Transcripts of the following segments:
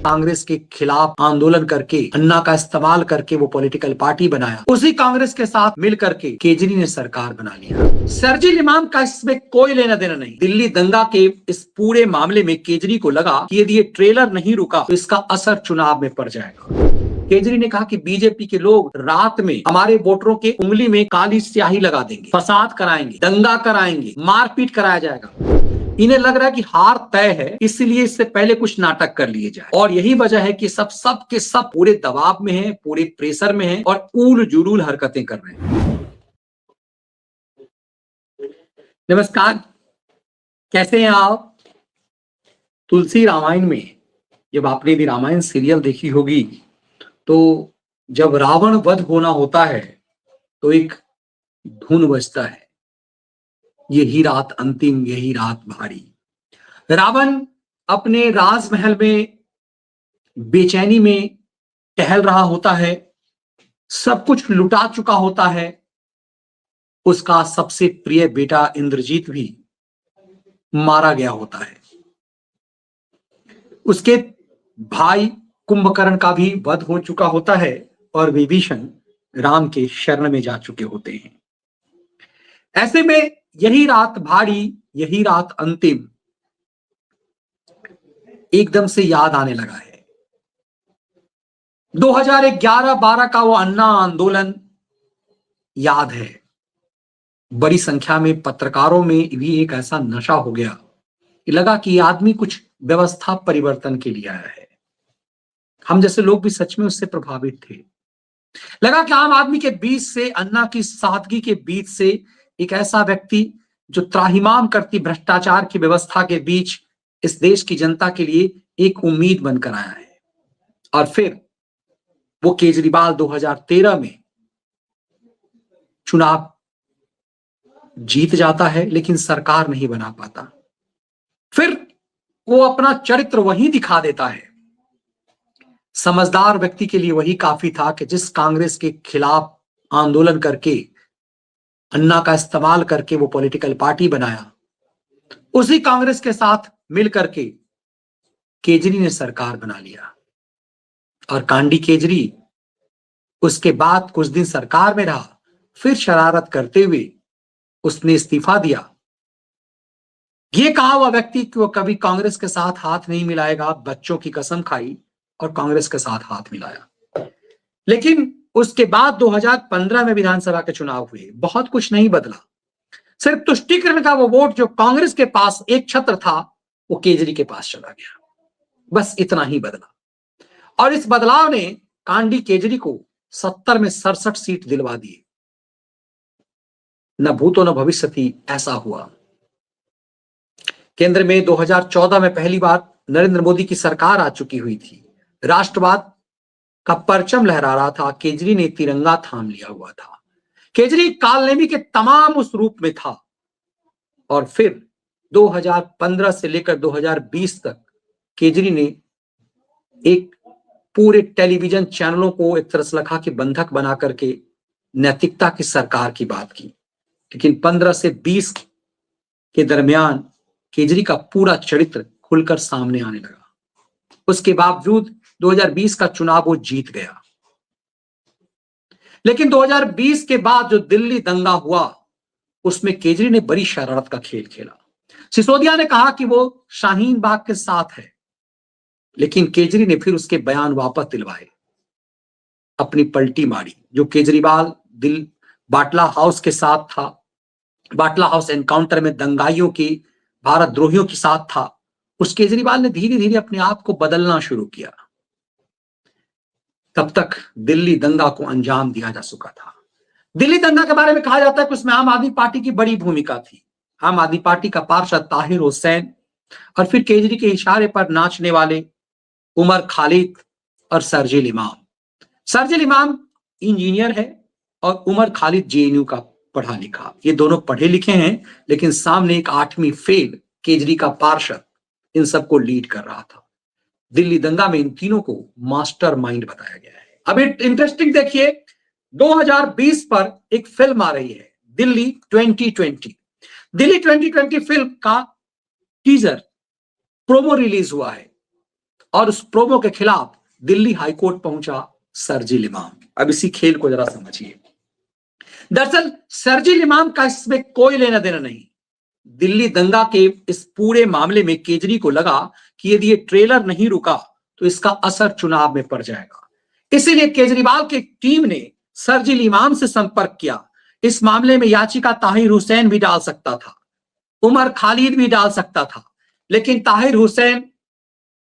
कांग्रेस के खिलाफ आंदोलन करके अन्ना का इस्तेमाल करके वो पॉलिटिकल पार्टी बनाया, उसी कांग्रेस के साथ मिल करके केजरी ने सरकार बना लिया। शर्जील इमाम का इसमें कोई लेना देना नहीं। दिल्ली दंगा के इस पूरे मामले में केजरी को लगा कि यदि ये ट्रेलर नहीं रुका तो इसका असर चुनाव में पड़ जाएगा। केजरी ने कहा कि बीजेपी के लोग रात में हमारे वोटरों के उंगली में काली स्याही लगा देंगे, फसाद कराएंगे, दंगा कराएंगे, मारपीट कराया जाएगा। इन्हें लग रहा है कि हार तय है, इसलिए इससे पहले कुछ नाटक कर लिए जाए, और यही वजह है कि सब के सब पूरे दबाव में हैं, पूरे प्रेशर में हैं और उल जुलूल हरकतें कर रहे हैं। नमस्कार, कैसे हैं आप? तुलसी रामायण में जब आपने भी रामायण सीरियल देखी होगी तो जब रावण वध होना होता है तो एक धुन बजता है, यही रात अंतिम, यही रात भारी। रावण अपने राजमहल में बेचैनी में टहल रहा होता है, सब कुछ लुटा चुका होता है। उसका सबसे प्रिय बेटा इंद्रजीत भी मारा गया होता है। उसके भाई कुंभकर्ण का भी वध हो चुका होता है और विभीषण राम के शरण में जा चुके होते हैं। ऐसे में यही रात भारी, यही रात अंतिम एकदम से याद आने लगा है। 2011-12 का वो अन्ना आंदोलन याद है। बड़ी संख्या में पत्रकारों में भी एक ऐसा नशा हो गया कि लगा कि ये आदमी कुछ व्यवस्था परिवर्तन के लिए आया है। हम जैसे लोग भी सच में उससे प्रभावित थे। लगा कि आम आदमी के बीच से, अन्ना की सादगी के बीच से एक ऐसा व्यक्ति जो त्राहिमाम करती भ्रष्टाचार की व्यवस्था के बीच इस देश की जनता के लिए एक उम्मीद बनकर आया है। और फिर वो केजरीवाल 2013 में चुनाव जीत जाता है लेकिन सरकार नहीं बना पाता। फिर वो अपना चरित्र वही दिखा देता है। समझदार व्यक्ति के लिए वही काफी था कि जिस कांग्रेस के खिलाफ आंदोलन करके अन्ना का इस्तेमाल करके वो पॉलिटिकल पार्टी बनाया, उसी कांग्रेस के साथ मिल करके केजरी ने सरकार बना लिया। और कांडी केजरी उसके बाद कुछ दिन सरकार में रहा, फिर शरारत करते हुए उसने इस्तीफा दिया। ये कहा हुआ व्यक्ति कि वो कभी कांग्रेस के साथ हाथ नहीं मिलाएगा, बच्चों की कसम खाई और कांग्रेस के साथ हाथ मिलाया। लेकिन उसके बाद 2015 में विधानसभा के चुनाव हुए, बहुत कुछ नहीं बदला। सिर्फ तुष्टीकरण का वो वोट जो कांग्रेस के पास एक छत्र था वो केजरी के पास चला गया, बस इतना ही बदला। और इस बदलाव ने कांडी केजरी को 70 में 67 सीट दिलवा दिए। न भूतो न भविष्य थी ऐसा हुआ। केंद्र में 2014 में पहली बार नरेंद्र मोदी की सरकार आ चुकी हुई थी। राष्ट्रवाद का परचम लहरा रहा था, केजरी ने तिरंगा थाम लिया हुआ था। केजरी कालनेमी के तमाम उस रूप में था। और फिर 2015 से लेकर 2020 तक केजरी ने एक पूरे टेलीविजन चैनलों को एक तरसलखा के बंधक बना करके नैतिकता की सरकार की बात की। लेकिन 15 से 20 के दरमियान केजरी का पूरा चरित्र खुलकर सामने आने लगा। उसके बावजूद 2020 का चुनाव वो जीत गया। लेकिन 2020 के बाद जो दिल्ली दंगा हुआ उसमें केजरी ने बड़ी शरारत का खेल खेला। सिसोदिया ने कहा कि वो शाहीन बाग के साथ है, लेकिन केजरी ने फिर उसके बयान वापस दिलवाए, अपनी पलटी मारी। जो केजरीवाल बाटला हाउस के साथ था, बाटला हाउस एनकाउंटर में दंगाइयों की, भारत द्रोहियों के साथ था, उस केजरीवाल ने धीरे धीरे अपने आप को बदलना शुरू किया। तब तक दिल्ली दंगा को अंजाम दिया जा चुका था। दिल्ली दंगा के बारे में कहा जाता है कि उसमें आम आदमी पार्टी की बड़ी भूमिका थी। आम आदमी पार्टी का पार्षद ताहिर हुसैन और फिर केजरी के इशारे पर नाचने वाले उमर खालिद और शर्जील इमाम। शर्जील इमाम इंजीनियर है और उमर खालिद जेएनयू का पढ़ा लिखा। ये दोनों पढ़े लिखे हैं, लेकिन सामने एक 8वीं फेल केजरी का पार्षद इन सबको लीड कर रहा था। दिल्ली दंगा में इन तीनों को मास्टरमाइंड बताया गया है। अब इंटरेस्टिंग देखिए, 2020 पर एक फिल्म आ रही है, दिल्ली 2020। दिल्ली 2020 फिल्म का टीजर प्रोमो रिलीज हुआ है और उस प्रोमो के खिलाफ दिल्ली हाईकोर्ट पहुंचा शरजील इमाम। अब इसी खेल को जरा समझिए। दरअसल शरजील इमाम का इसमें कोई लेना देना नहीं। दिल्ली दंगा के इस पूरे मामले में केजरी को लगा कि यदि ये ट्रेलर नहीं रुका तो इसका असर चुनाव में पड़ जाएगा। इसीलिए केजरीवाल की टीम ने शरजील इमाम से संपर्क किया। इस मामले में याचिका ताहिर हुसैन भी डाल सकता था, उमर खालिद भी डाल सकता था, लेकिन ताहिर हुसैन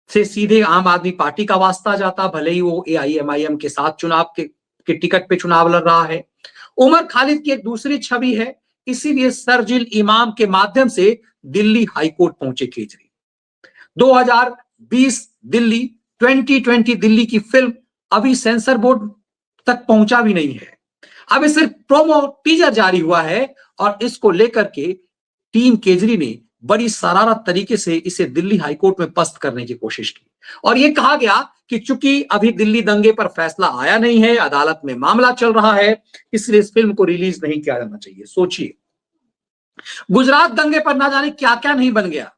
से सीधे आम आदमी पार्टी का वास्ता जाता, भले ही वो AIMIM के साथ चुनाव के टिकट पे चुनाव लड़ रहा है। उमर खालिद की एक दूसरी छवि है, इसीलिए शरजील इमाम के माध्यम से दिल्ली हाईकोर्ट पहुंचे केजरी। 2020 दिल्ली, 2020 दिल्ली की फिल्म अभी सेंसर बोर्ड तक पहुंचा भी नहीं है। अभी सिर्फ प्रोमो टीजर जारी हुआ है और इसको लेकर के टीम केजरी ने बड़ी शरारत तरीके से इसे दिल्ली हाईकोर्ट में पस्त करने की कोशिश की और यह कहा गया कि चूंकि अभी दिल्ली दंगे पर फैसला आया नहीं है, अदालत में मामला चल रहा है, इसलिए इस फिल्म को रिलीज नहीं किया जाना चाहिए। सोचिए, गुजरात दंगे पर ना जाने क्या क्या नहीं बन गया,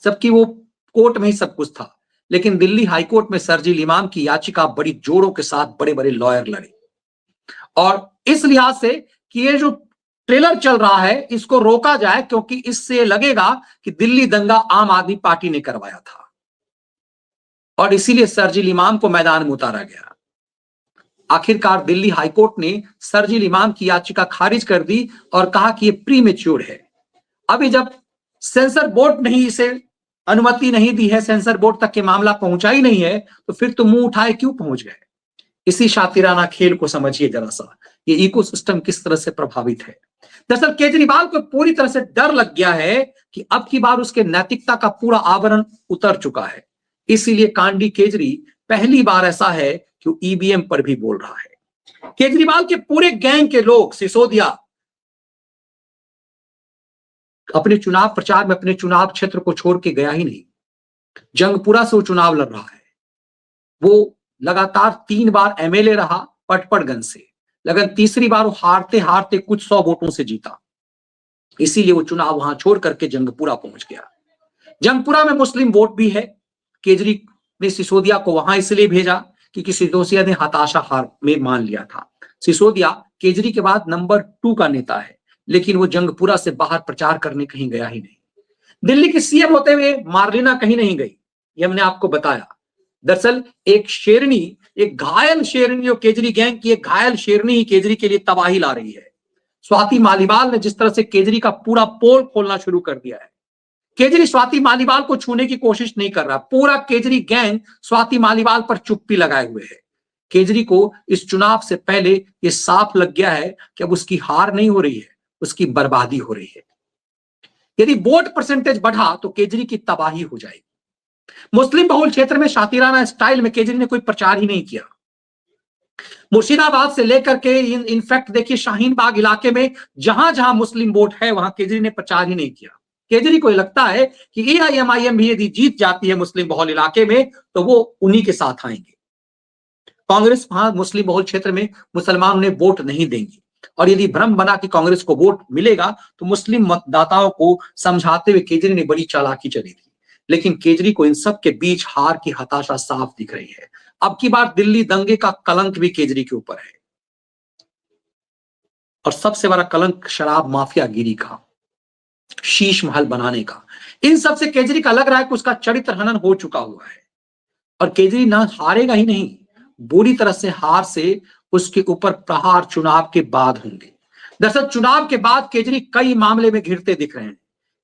सबकी वो कोर्ट में ही सब कुछ था, लेकिन दिल्ली हाईकोर्ट में शरजील इमाम की याचिका बड़ी जोरों के साथ बड़े बड़े लॉयर लड़े और इस लिहाज से कि ये जो ट्रेलर चल रहा है इसको रोका जाए, क्योंकि इससे लगेगा कि दिल्ली दंगा आम आदमी पार्टी ने करवाया था और इसीलिए शरजील इमाम को मैदान में उतारा गया। आखिरकार दिल्ली हाईकोर्ट ने शरजील इमाम की याचिका खारिज कर दी और कहा कि ये प्रीमेच्योर है। अभी जब सेंसर बोर्ड नहीं इसे अनुमति नहीं दी है, सेंसर बोर्ड तक के मामला पहुंचा ही नहीं है, तो फिर तो मुंह उठाए क्यों पहुंच गए। इसी शातिराना खेल को समझिए जरा सा, ये इकोसिस्टम किस तरह से प्रभावित है। दरअसल केजरीवाल को पूरी तरह से डर लग गया है कि अब की बार उसके नैतिकता का पूरा आवरण उतर चुका है, इसीलिए कांडी केजरी पहली बार ऐसा है कि वो EVM पर भी बोल रहा है। केजरीवाल के पूरे गैंग के लोग सिसोदिया अपने चुनाव प्रचार में अपने चुनाव क्षेत्र को छोड़ के गया ही नहीं। जंगपुरा से वो चुनाव लड़ रहा है, वो लगातार 3 बार MLA रहा पटपड़गंज से, लेकिन तीसरी बार वो हारते हारते कुछ 100 वोटों से जीता, इसीलिए वो चुनाव वहां छोड़ करके जंगपुरा पहुंच गया। जंगपुरा में मुस्लिम वोट भी है। केजरी ने सिसोदिया को वहां इसलिए भेजा क्योंकि सिसोदिया ने हताशा हार में मान लिया था। सिसोदिया केजरी के बाद नंबर 2 का नेता है, लेकिन वो जंगपुरा से बाहर प्रचार करने कहीं गया ही नहीं। दिल्ली की CM होते हुए मार्लिना कहीं नहीं गई, ये हमने आपको बताया। दरअसल एक शेरनी, एक घायल शेरनी, जो केजरी गैंग की एक घायल शेरनी ही केजरी के लिए तबाही ला रही है। स्वाति मालीवाल ने जिस तरह से केजरी का पूरा पोल खोलना शुरू कर दिया है, केजरी स्वाति मालीवाल को छूने की कोशिश नहीं कर रहा। पूरा केजरी गैंग स्वाति मालीवाल पर चुप्पी लगाए हुए है। केजरी को इस चुनाव से पहले यह साफ लग गया है कि अब उसकी हार नहीं हो रही है, उसकी बर्बादी हो रही है। यदि वोट परसेंटेज बढ़ा तो केजरी की तबाही हो जाएगी। मुस्लिम बहुल क्षेत्र में शातिराना स्टाइल में केजरी ने कोई प्रचार ही नहीं किया। मुर्शिदाबाद से लेकर के इनफैक्ट देखिए शाहीन बाग इलाके में जहां जहां मुस्लिम वोट है वहां केजरी ने प्रचार ही नहीं किया। केजरी को लगता है कि AIMIM भी यदि जीत जाती है मुस्लिम बहुल इलाके में तो वो उन्हीं के साथ आएंगे। कांग्रेस वहां मुस्लिम बहुल क्षेत्र में मुसलमान उन्हें वोट नहीं देंगे और यदि भ्रम बना कि कांग्रेस को वोट मिलेगा तो मुस्लिम मतदाताओं को समझाते हुए केजरी ने बड़ी चालाकी चली थी। लेकिन केजरी को इन सब के बीच हार की हताशा साफ दिख रही है। अब की बार दिल्ली दंगे का कलंक भी केजरी के ऊपर है और सबसे बड़ा कलंक शराब माफियागिरी का, शीश महल बनाने का। इन सब से केजरी का लग रहा है कि उसका चरित्र हनन हो चुका हुआ है और केजरी ना हारेगा ही नहीं, बुरी तरह से हार से उसके ऊपर प्रहार चुनाव के बाद होंगे। दरअसल चुनाव के बाद केजरी कई मामले में घिरते दिख रहे हैं,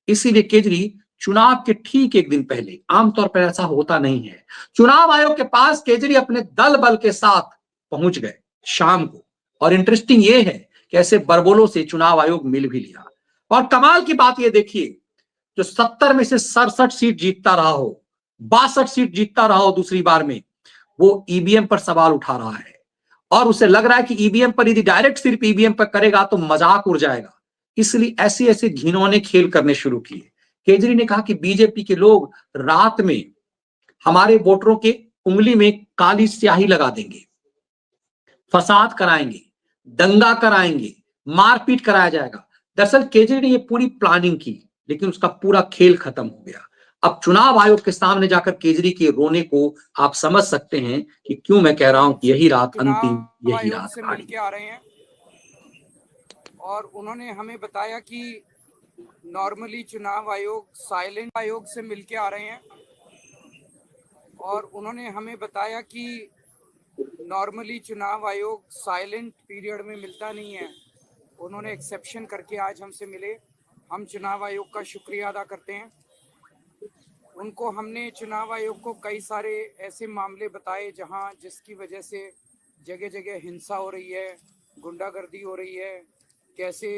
इसीलिए केजरी चुनाव के ठीक एक दिन पहले, आमतौर पर ऐसा होता नहीं है, चुनाव आयोग के पास केजरी अपने दल बल के साथ पहुंच गए शाम को। और इंटरेस्टिंग ये है कि ऐसे बरबोलों से चुनाव आयोग मिल भी लिया। और कमाल की बात ये देखिए, जो 70 में से 67 सीट जीतता रहा हो, 62 सीट जीतता रहा हो दूसरी बार में, वो EVM पर सवाल उठा रहा है और उसे लग रहा है कि EVM पर यदि डायरेक्ट सिर्फ EVM पर करेगा तो मजाक उड़ जाएगा, इसलिए ऐसे ऐसे घिनौने खेल करने शुरू किए। केजरी ने कहा कि बीजेपी के लोग रात में हमारे वोटरों के उंगली में काली स्याही लगा देंगे, फसाद कराएंगे, दंगा कराएंगे, मारपीट कराया जाएगा। दरअसल केजरी ने ये पूरी प्लानिंग की, लेकिन उसका पूरा खेल खत्म हो गया। अब चुनाव आयोग के सामने जाकर केजरी के रोने को आप समझ सकते हैं कि क्यों मैं कह रहा हूं कि यही रात अंतिम, यही रात से मिल के आ रहे हैं और उन्होंने हमें बताया कि नॉर्मली चुनाव आयोग साइलेंट आयोग से मिल के आ रहे हैं और उन्होंने हमें बताया कि नॉर्मली चुनाव आयोग साइलेंट पीरियड में मिलता नहीं है। उन्होंने एक्सेप्शन करके आज हमसे मिले। हम चुनाव आयोग का शुक्रिया अदा करते हैं। उनको हमने चुनाव आयोग को कई सारे ऐसे मामले बताए जहां जिसकी वजह से जगह जगह हिंसा हो रही है, गुंडागर्दी हो रही है, कैसे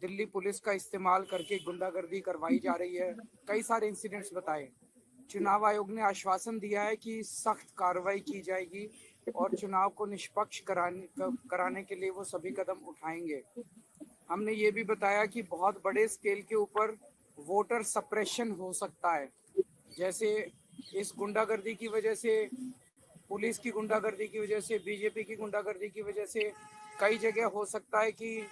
दिल्ली पुलिस का इस्तेमाल करके गुंडागर्दी करवाई जा रही है। कई सारे इंसिडेंट्स बताए। चुनाव आयोग ने आश्वासन दिया है कि सख्त कार्रवाई की जाएगी और चुनाव को निष्पक्ष कराने के लिए वो सभी कदम उठाएंगे। हमने ये भी बताया कि बहुत बड़े स्केल के ऊपर वोटर सप्रेशन हो सकता है, जैसे इस गुंडागर्दी की वजह से, पुलिस की गुंडागर्दी की वजह से, बीजेपी की गुंडागर्दी की वजह से कई जगह हो सकता है कि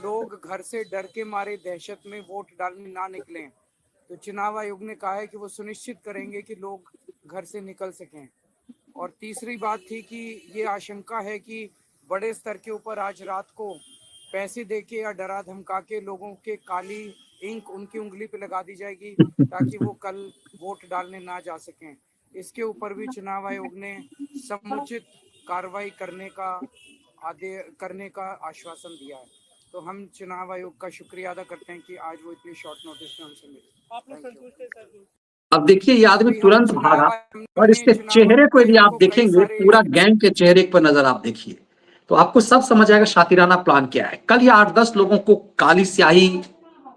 लोग घर से डर के मारे दहशत में वोट डालने ना निकलें। तो चुनाव आयोग ने कहा है कि वो सुनिश्चित करेंगे कि लोग घर से निकल सकें। और तीसरी बात थी कि ये आशंका है कि बड़े स्तर के ऊपर आज रात को पैसे देके या डरा धमका के लोगों के काली इंक उनकी उंगली पे लगा दी जाएगी ताकि वो कल वोट डालने ना जा सकें। इसके ऊपर भी चुनाव आयोग ने समुचित कार्रवाई करने का आश्वासन दिया है। तो हम चुनाव आयोग का शुक्रिया अदा करते हैं कि आज वो इतनी शॉर्ट नोटिस में हमसे मिले। अब देखिए ये आदमी तुरंत भागा और इसके चेहरे को यदि आप देखेंगे, पूरा गैंग के चेहरे पर नजर आप देखिए तो आपको सब समझ आएगा शातिराना प्लान क्या है। कल ये 8-10 लोगों को काली स्याही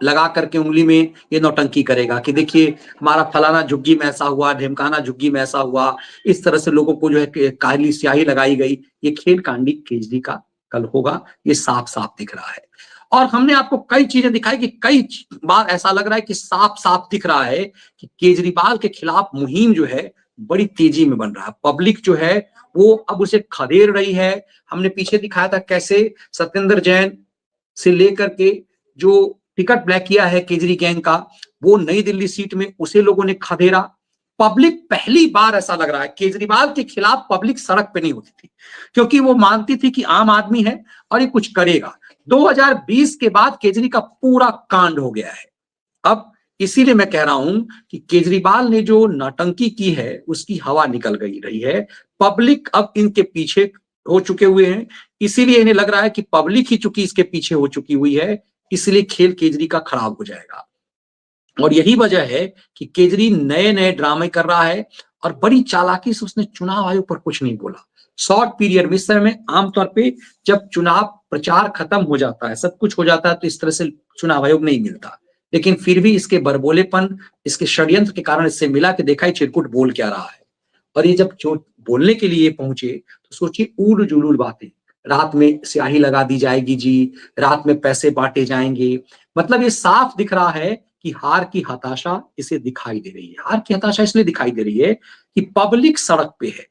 लगा करके उंगली में ये नौटंकी करेगा कि देखिए हमारा फलाना झुग्गी में ऐसा हुआ, ढिमकाना झुग्गी में ऐसा हुआ, इस तरह से लोगों को जो है काली स्याही लगाई गई। ये खेल कांडी केजरी का कल होगा, ये साफ साफ दिख रहा है। और हमने आपको कई चीजें दिखाई कि कई बार ऐसा लग रहा है कि साफ साफ दिख रहा है कि केजरीवाल के खिलाफ मुहिम जो है बड़ी तेजी में बन रहा है। पब्लिक जो है वो अब उसे खदेड़ रही है। हमने पीछे दिखाया था कैसे सत्येंद्र जैन से लेकर के जो टिकट ब्लैक किया है केजरी गैंग का, वो नई दिल्ली सीट में उसे लोगों ने खदेड़ा। पब्लिक पहली बार ऐसा लग रहा है, केजरीवाल के खिलाफ पब्लिक सड़क पे नहीं होती थी क्योंकि वो मानती थी कि आम आदमी है और ये कुछ करेगा। 2020 के बाद केजरी का पूरा कांड हो गया है। अब इसीलिए मैं कह रहा हूं कि केजरीवाल ने जो नौटंकी की है उसकी हवा निकल गई रही है। पब्लिक अब इनके पीछे हो चुके हुए हैं, इसीलिए इन्हें लग रहा है कि पब्लिक ही चूंकि इसके पीछे हो चुकी हुई है, इसलिए खेल केजरी का खराब हो जाएगा। और यही वजह है कि केजरी नए नए ड्रामे कर रहा है और बड़ी चालाकी से उसने चुनाव आयोग पर कुछ नहीं बोला। शॉर्ट पीरियड में, इस समय में आमतौर पे जब चुनाव प्रचार खत्म हो जाता है, सब कुछ हो जाता है, तो इस तरह से चुनाव आयोग नहीं मिलता। लेकिन फिर भी इसके बरबोलेपन, इसके षड्यंत्र के कारण इससे मिला कि देखा ही चिरकुट बोल क्या रहा है। और ये जब जो बोलने के लिए पहुंचे तो सोचिए उल जुलूल बातें, रात में स्याही लगा दी जाएगी जी, रात में पैसे बांटे जाएंगे। मतलब ये साफ दिख रहा है कि हार की हताशा इसे दिखाई दे रही है। हार की हताशा इसलिए दिखाई दे रही है कि पब्लिक सड़क पे है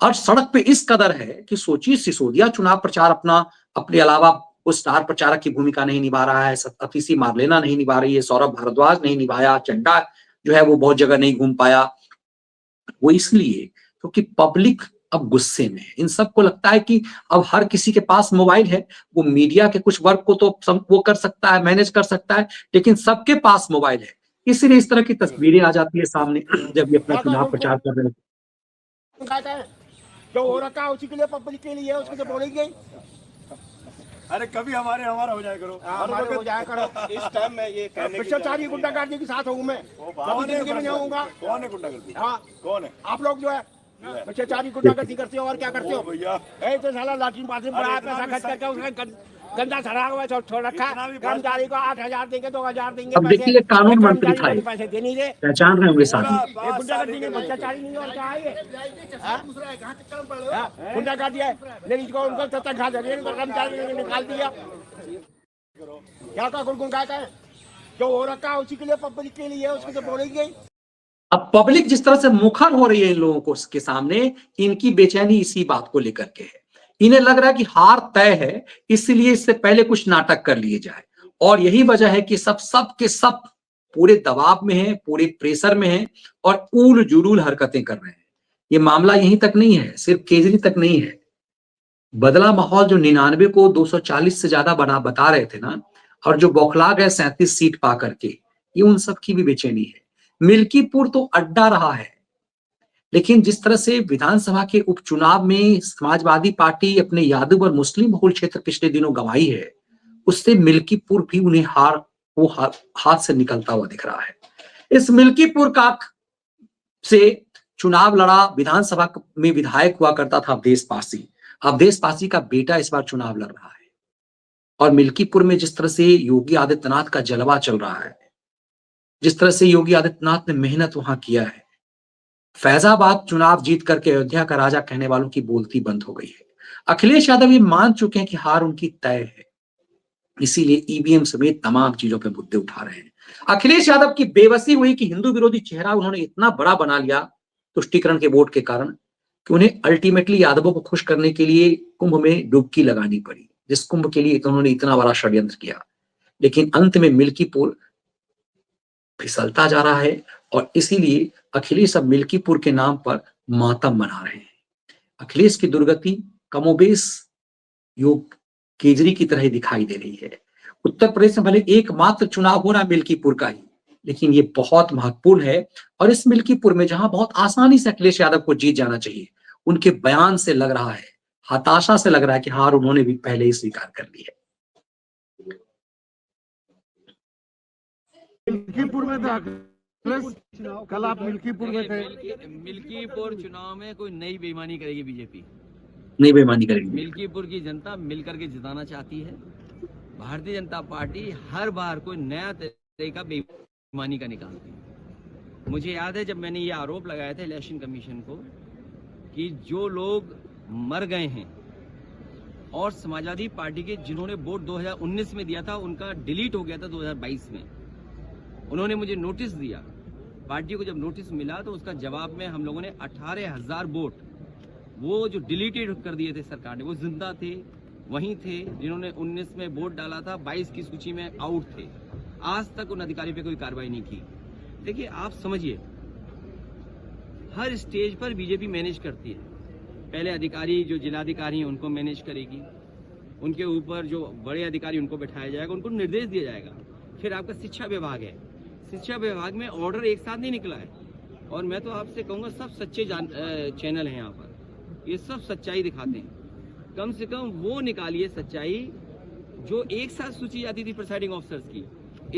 और सड़क पे इस कदर है कि सोचिए सिसोदिया चुनाव प्रचार अपने अलावा वो स्टार प्रचारक की भूमिका नहीं निभा रहा है, अतिशी मार्लेना नहीं निभा रही है, सौरभ भारद्वाज नहीं निभाया, चड्डा जो है वो बहुत जगह नहीं घूम पाया। वो इसलिए क्योंकि पब्लिक अब गुस्से में है। इन सबको लगता है कि अब हर किसी के पास मोबाइल है, वो मीडिया के कुछ वर्क को तो वो कर सकता है, मैनेज कर सकता है, लेकिन सबके पास मोबाइल है। इसीलिए इस तरह की तस्वीरें आ जाती है सामने जब ये अपना चुनाव प्रचार कर रहे हैं। जो हो रखा है उसी के लिए, पब्लिक के लिए, उसको तो बोलेंगे। अरे कभी हमारा हो जाए करो, हमारे हो जाए करो। इस टाइम में ये भ्रष्टाचारी गुंडागर्दी के साथ हूँ मैं, जिंदगी में नहीं होऊंगा। कौन है गुंडागर्दी? हाँ कौन है? आप लोग जो है भ्रष्टाचारी गुंडागर्दी करते हो और क्या करते हो भैया? तो साला लाठी बाजी बड़ा पैसा खर्च करके उसने गंदा सड़ा हुआ छोड़ रखा। कर्मचारी को 8,000 देंगे, 2,000 देंगे। अब देखिए कानून मंत्री था, पैसे दे नहीं रहे, पहचान रहे होंगे साथी। गुंडागर्दी में भ्रष्टाचारी नहीं और क्या है ये? गुंडागर्दी है, लेडीज को उनको तनख्वाह दे रही, कर्मचारी ने निकाल दिया। क्या का गुनगुन गाता है? जो हो रखा है उसी के लिए, पब्लिक के लिए, उसको तो बोलेंगे। अब पब्लिक जिस तरह से मुखर हो रही है इन लोगों को के सामने, इनकी बेचैनी इसी बात को लेकर के है। इन्हें लग रहा है कि हार तय है, इसलिए इससे पहले कुछ नाटक कर लिए जाए। और यही वजह है कि सब के सब पूरे दबाव में हैं, पूरे प्रेशर में हैं और ऊल जुलूल हरकतें कर रहे हैं। ये मामला यहीं तक नहीं है, सिर्फ केजरी तक नहीं है। बदला माहौल जो 99 को 240 से ज्यादा बना बता रहे थे ना, और जो बौखला गए 37 सीट पा करके, ये उन सब की भी बेचैनी है। मिल्कीपुर तो अड्डा रहा है, लेकिन जिस तरह से विधानसभा के उपचुनाव में समाजवादी पार्टी अपने यादव और मुस्लिम बहुल क्षेत्र पिछले दिनों गंवाई है, उससे मिल्कीपुर भी उन्हें हाथ से निकलता हुआ दिख रहा है। इस मिल्कीपुर का से चुनाव लड़ा, विधानसभा में विधायक हुआ करता था अवधेश पासी। अवधेश पासी का बेटा इस बार चुनाव लड़ रहा है। और मिल्कीपुर में जिस तरह से योगी आदित्यनाथ का जलवा चल रहा है, जिस तरह से योगी आदित्यनाथ ने मेहनत वहां किया है, फैजाबाद चुनाव जीत करके अयोध्या का राजा कहने वालों की बोलती बंद हो गई है। अखिलेश यादव ये मान चुके हैं कि हार उनकी तय है, इसीलिए ईवीएम समेत तमाम चीजों पे मुद्दे उठा रहे हैं। अखिलेश यादव की बेबसी हुई कि हिंदू विरोधी चेहरा उन्होंने इतना बड़ा बना लिया तुष्टीकरण के वोट के कारण कि उन्हें अल्टीमेटली यादवों को खुश करने के लिए कुंभ में डुबकी लगानी पड़ी, जिस कुंभ के लिए उन्होंने इतना बड़ा षड्यंत्र किया। लेकिन अंत में मिल्कीपुर फिसलता जा रहा है और इसीलिए अखिलेश अब मिल्कीपुर के नाम पर मातम मना रहे हैं। अखिलेश की दुर्गति कमोबेश योग केजरी की तरह दिखाई दे रही है। उत्तर प्रदेश में भले एकमात्र चुनाव हो रहा मिल्कीपुर का ही, लेकिन ये बहुत महत्वपूर्ण है। और इस मिल्कीपुर में जहां बहुत आसानी से अखिलेश यादव को जीत जाना चाहिए, उनके बयान से लग रहा है, हताशा से लग रहा है कि हार उन्होंने भी पहले ही स्वीकार कर ली है। मिल्कीपुर में था कल, आप मिल्कीपुर में थे। मिल्कीपुर चुनाव में कोई नई बेईमानी करेगी बीजेपी, नहीं बेईमानी करेगी। मिल्कीपुर की जनता मिलकर के जिताना चाहती है। भारतीय जनता पार्टी हर बार कोई नया तरीका बेईमानी का निकालती है। मुझे याद है जब मैंने ये आरोप लगाया था इलेक्शन कमीशन को कि जो लोग मर गए हैं और समाजवादी पार्टी के जिन्होंने वोट 2019 में दिया था उनका डिलीट हो गया था 2022 में, उन्होंने मुझे नोटिस दिया। पार्टी को जब नोटिस मिला तो उसका जवाब में हम लोगों ने 18,000 वोट वो जो डिलीटेड कर दिए थे सरकार ने, वो जिंदा थे, वहीं थे जिन्होंने 19 में वोट डाला था, 22 की सूची में आउट थे। आज तक उन अधिकारी पे कोई कार्रवाई नहीं की। देखिए आप समझिए, हर स्टेज पर बीजेपी मैनेज करती है। पहले अधिकारी जो जिलाधिकारी हैं उनको मैनेज करेगी, उनके ऊपर जो बड़े अधिकारी उनको बैठाया जाएगा, उनको निर्देश दिया जाएगा। फिर आपका शिक्षा विभाग है, शिक्षा विभाग में ऑर्डर एक साथ नहीं निकला है। और मैं तो आपसे कहूँगा सब सच्चे चैनल हैं यहाँ पर, ये सब सच्चाई दिखाते हैं। कम से कम वो निकालिए सच्चाई जो एक साथ सूची आती थी प्रिसाइडिंग ऑफिसर्स की।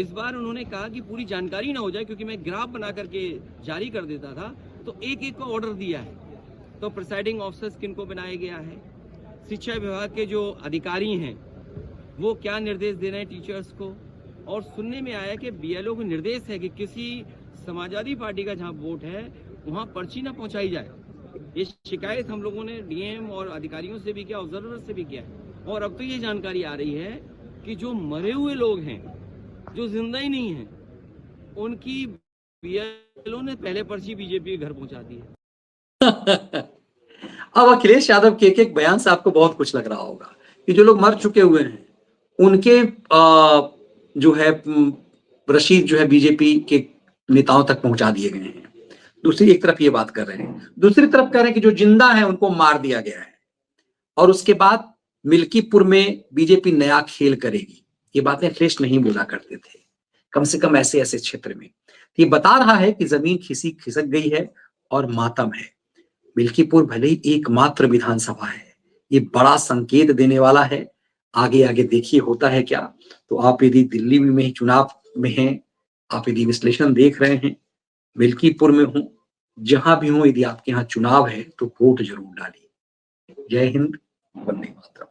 इस बार उन्होंने कहा कि पूरी जानकारी ना हो जाए, क्योंकि मैं ग्राफ बना करके जारी कर देता था, तो एक एक को ऑर्डर दिया है। तो प्रिसाइडिंग ऑफिसर्स किनको बनाया गया है, शिक्षा विभाग के जो अधिकारी हैं वो क्या निर्देश दे रहे हैं टीचर्स को। और सुनने में आया कि बीएलओ को निर्देश है कि किसी समाजवादी पार्टी का जहां वोट है वहां पर्ची ना पहुंचाई जाए। ये शिकायत हम लोगों ने डीएम और अधिकारियों से भी किया, ऑब्जर्वर से भी किया। और अब तो ये जानकारी आ रही है कि जो मरे हुए लोग हैं, जो जिंदा ही नहीं है, उनकी बीएलओ ने पहले पर्ची बीजेपी के घर पहुंचा दी है। अब अखिलेश यादव के एक बयान से आपको बहुत कुछ लग रहा होगा कि जो लोग मर चुके हुए हैं उनके जो है रशीद जो है बीजेपी के नेताओं तक पहुंचा दिए गए हैं। दूसरी एक तरफ ये बात कर रहे हैं, दूसरी तरफ कह रहे हैं कि जो जिंदा है उनको मार दिया गया है और उसके बाद मिल्कीपुर में बीजेपी नया खेल करेगी। ये बातें अखिलेश नहीं बोला करते थे, कम से कम ऐसे ऐसे क्षेत्र में। ये बता रहा है कि जमीन खिसक गई है और मातम है। मिल्कीपुर भले ही एकमात्र विधानसभा है, ये बड़ा संकेत देने वाला है। आगे आगे देखिए होता है क्या। तो आप यदि दिल्ली में ही चुनाव में हैं, आप यदि विश्लेषण देख रहे हैं, मिल्कीपुर में हूं, जहां भी हूं, यदि आपके यहाँ चुनाव है तो वोट जरूर डालिए। जय हिंद, वंदे मातरम।